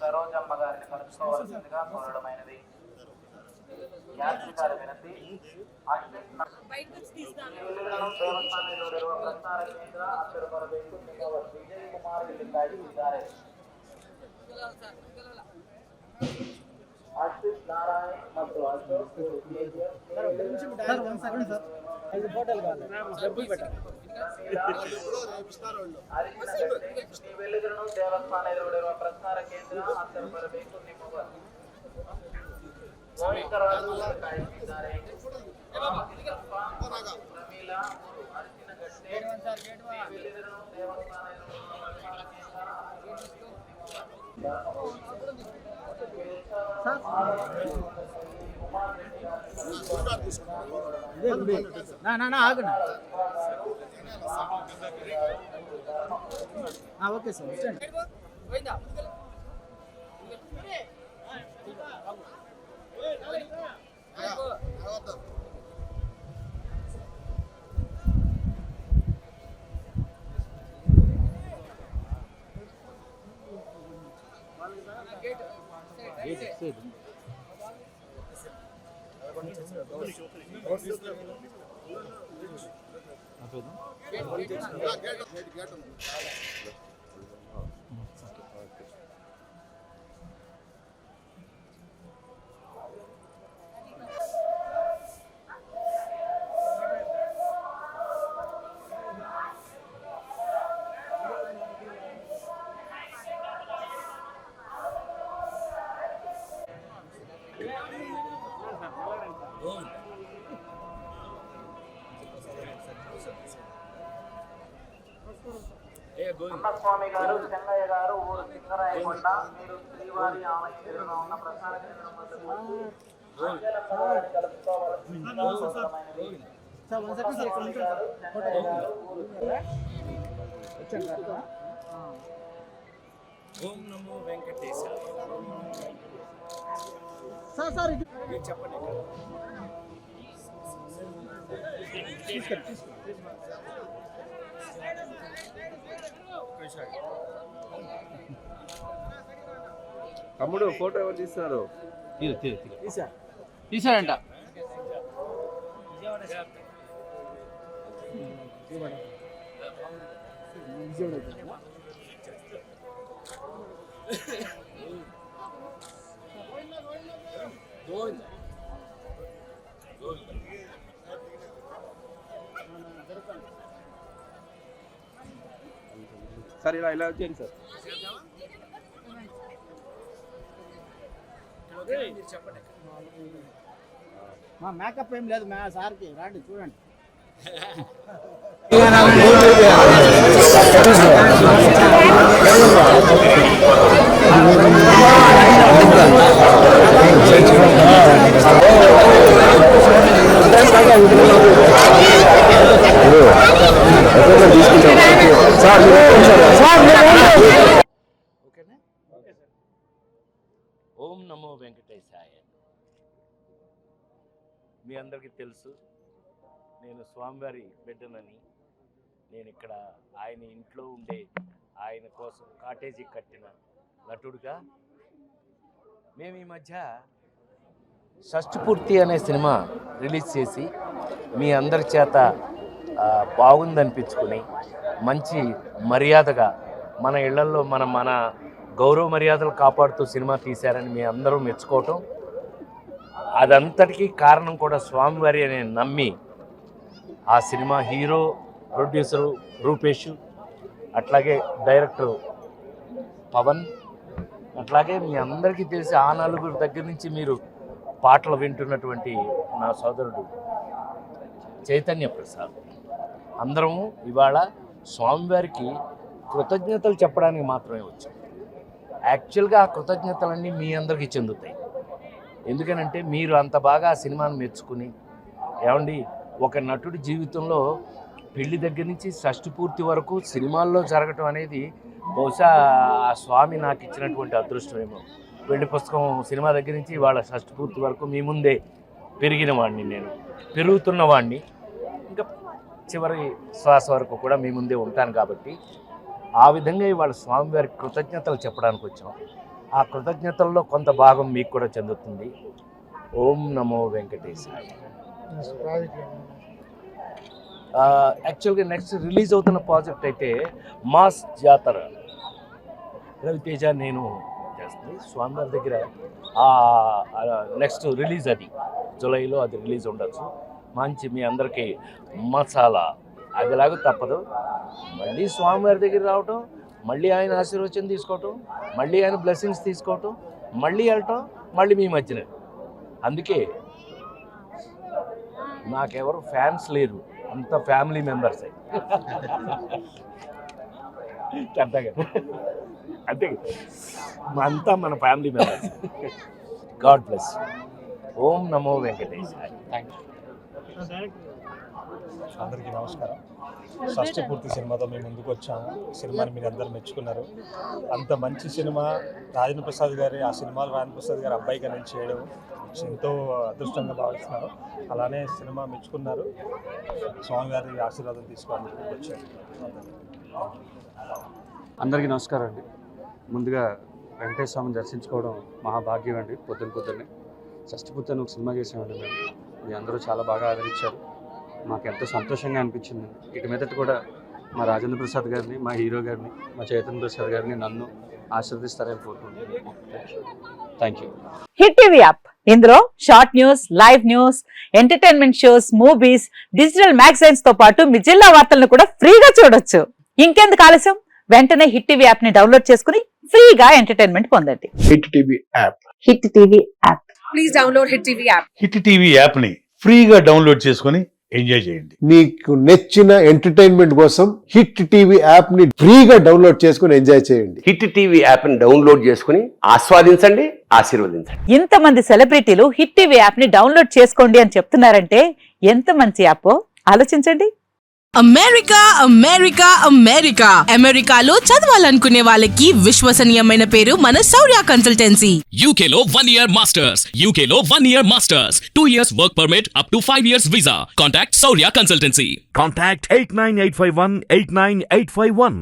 సరోజమ్మ గారిని కలుసుకోవాల్సిందిగా కోరడమైనది. యాత్రికాల వినతి ಪ್ರಸಾರ ಕೇಂದ್ರ ಅಕ್ಷರ ಬರಬೇಕು. ವಿಜಯ್ ಕುಮಾರ್ ಇಲ್ಲಿ ಕಾಯ್ದಿದ್ದಾರೆ. ಅಶ್ವಿತ್ ನಾರಾಯಣ್ ಮತ್ತು ಅಶೋಕ್ ನೀವೆಲ್ಲರೂ ದೇವಸ್ಥಾನ ಎದುರುಗಳಿರುವ ಪ್ರಸಾರ ಕೇಂದ್ರ ಅಕ್ಷರ ಬರಬೇಕು. ನಿಮ್ಮವರು ಗೋವಿಂದರಾಜು ಕಾಯ್ದಿದ್ದಾರೆ. ಪ್ರಮೀಲಾ ಅರಸಿನಗಟ್ಟೆ ನೀವೆಲ್ಲರೂ ದೇವಸ್ಥಾನ ఓకే సార్. స్వామి గారు, చెన్నయ్య గారు, ఊరు సింగరాయకొండ. మీరు శ్రీవారి ఆలయం ఎదురుగా ఉన్న ప్రసార కేంద్రం ఓం నమో వెంకటేశాయ. చెప్పండి. తమ్ముడు ఫోటో ఎవరు తీస్తున్నారు? తీసాడంట. సార్ ఇలా ఇలా వచ్చేయండి సార్. మా మేకప్ ఏం లేదు, మా సార్కి రాండి చూడండి. ఓం నమో వెంకటేశాయ. మీ అందరికీ తెలుసు, నేను స్వామివారి బిడ్డనని. నేను ఇక్కడ ఆయన ఇంట్లో ఉండే ఆయన కోసం కాటేజీ కట్టిన నటుడుగా. మేము ఈ మధ్య షష్ఠపూర్తి అనే సినిమా రిలీజ్ చేసి మీ అందరి చేత బాగుందనిపించుకుని మంచి మర్యాదగా మన ఇళ్లల్లో మన గౌరవ మర్యాదలు కాపాడుతూ సినిమా తీశారని మీ అందరూ మెచ్చుకోవటం, అదంతటికీ కారణం కూడా స్వామివారి అని నమ్మి ఆ సినిమా హీరో, ప్రొడ్యూసరు రూపేష్, అట్లాగే డైరెక్టర్ పవన్, అట్లాగే మీ అందరికీ తెలిసి ఆ నలుగురు దగ్గర నుంచి మీరు పాటలు వింటున్నటువంటి నా సోదరుడు చైతన్య ప్రసాద్, అందరము ఇవాళ స్వామివారికి కృతజ్ఞతలు చెప్పడానికి మాత్రమే వచ్చాం. యాక్చువల్గా ఆ కృతజ్ఞతలన్నీ మీ అందరికీ చెందుతాయి. ఎందుకనంటే మీరు అంత బాగా ఆ సినిమాను మెచ్చుకుని, ఏమండి ఒక నటుడి జీవితంలో పెళ్లి దగ్గర నుంచి షష్ఠపూర్తి వరకు సినిమాల్లో జరగటం అనేది బహుశా ఆ స్వామి నాకు ఇచ్చినటువంటి అదృష్టమేమో. పెళ్లి పుస్తకం సినిమా దగ్గర నుంచి వాళ్ళ షష్ఠపూర్తి వరకు మీ ముందే పెరిగిన వాడిని, నేను పెరుగుతున్న వాడిని, ఇంకా చివరి శ్వాస వరకు కూడా మీ ముందే ఉంటాను. కాబట్టి ఆ విధంగా ఇవాళ స్వామివారికి కృతజ్ఞతలు చెప్పడానికి వచ్చాం. ఆ కృతజ్ఞతల్లో కొంత భాగం మీకు కూడా చెందుతుంది. ఓం నమో వెంకటేశాయ. యాక్చువల్గా నెక్స్ట్ రిలీజ్ అవుతున్న ప్రాజెక్ట్ అయితే మాస్ జాతర, రవితేజ నేను చేస్తుంది స్వామివారి దగ్గర. నెక్స్ట్ రిలీజ్ అది జూలైలో అది రిలీజ్ ఉండొచ్చు. మంచి మీ అందరికీ మసాలా అదిలాగా తప్పదు. మళ్ళీ స్వామివారి దగ్గర రావటం, మళ్ళీ ఆయన ఆశీర్వచనం తీసుకోవటం, మళ్ళీ ఆయన బ్లెస్సింగ్స్ తీసుకోవటం, మళ్ళీ వెళ్ళటం, మళ్ళీ మీ మధ్యన. అందుకే నాకెవరు ఫ్యాన్స్ లేరు, అంత ఫ్యామిలీ మెంబర్స్. అంతేగా అంతే, అంతా మన ఫ్యామిలీ మెంబర్స్. God bless. ఓం నమో వెంకటేశాయ. Thank you. అందరికీ నమస్కారం. షష్ఠి పూర్తి సినిమాతో మేము ముందుకు వచ్చాము. సినిమాని మీరు అందరూ మెచ్చుకున్నారు. అంత మంచి సినిమా రాజేంద్ర ప్రసాద్ గారి, ఆ సినిమాలో రాజేంద్ర ప్రసాద్ గారి అబ్బాయిగా నేను చేయడం ఎంతో అదృష్టంగా భావిస్తున్నాను. అలానే సినిమా మెచ్చుకున్నారు. స్వామివారి ఆశీర్వాదం తీసుకోవడానికి వచ్చాను. అందరికీ నమస్కారం అండి. ముందుగా వెంకటేశ్వర స్వామిని దర్శించుకోవడం మహాభాగ్యం అండి. పొద్దున్నే షష్ఠి పూర్తి అని ఒక సినిమా చేసామండి మేము. మీ అందరూ చాలా బాగా ఆదరించారు. మాకు ఎంతో సంతోషంగా అనిపించింది. ఇటు మీదట కూడా మా రాజేంద్ర ప్రసాద్ గారిని, మా హీరో గారిని, మా చైతన్య ప్రసాద్ గారిని నన్ను ఆశీర్వదిస్తారని కోరుకుంటున్నాను. Thank you. Hit TV app, ఇందులో short news, live news, entertainment shows, movies, digital magazines తో పాటు మీ జిల్లా వార్తలను కూడా ఫ్రీగా చూడొచ్చు. ఇంకెందుకు ఆలస్యం, వెంటనే హిట్ టీవీ యాప్ ని డౌన్లోడ్ చేసుకుని ఫ్రీగా ఎంటర్టైన్మెంట్ పొందండి. Hit TV app. Hit TV app. Please download hit TV app. Hit TV app ని ఫ్రీగా డౌన్లోడ్ చేసుకొని ఎంజాయ్ చేయండి. మీకు నచ్చిన ఎంటర్టైన్మెంట్ కోసం హిట్ టీవీ యాప్ ని ఫ్రీగా డౌన్లోడ్ చేసుకొని ఎంజాయ్ చేయండి. హిట్ టీవీ యాప్ ని డౌన్లోడ్ చేసుకుని ఆస్వాదించండి, ఆశీర్వదించండి. ఇంతమంది సెలబ్రిటీలు హిట్ టీవీ యాప్ ని డౌన్లోడ్ చేసుకోండి అని చెప్తున్నారంటే ఎంత మంచి యాప్ ఆలోచించండి. అమెరికా అమెరికా అమెరికా అమెరికాలో చదవాలనుకునే వాళ్ళకి విశ్వసనీయమైన పేరు మన శౌర్య కన్సల్టెన్సీ. UK లో 1 year masters, UK లో 1 year masters, 2 years work permit up to 5 years visa. Contact Saurya Consultancy. Contact 89851 89851.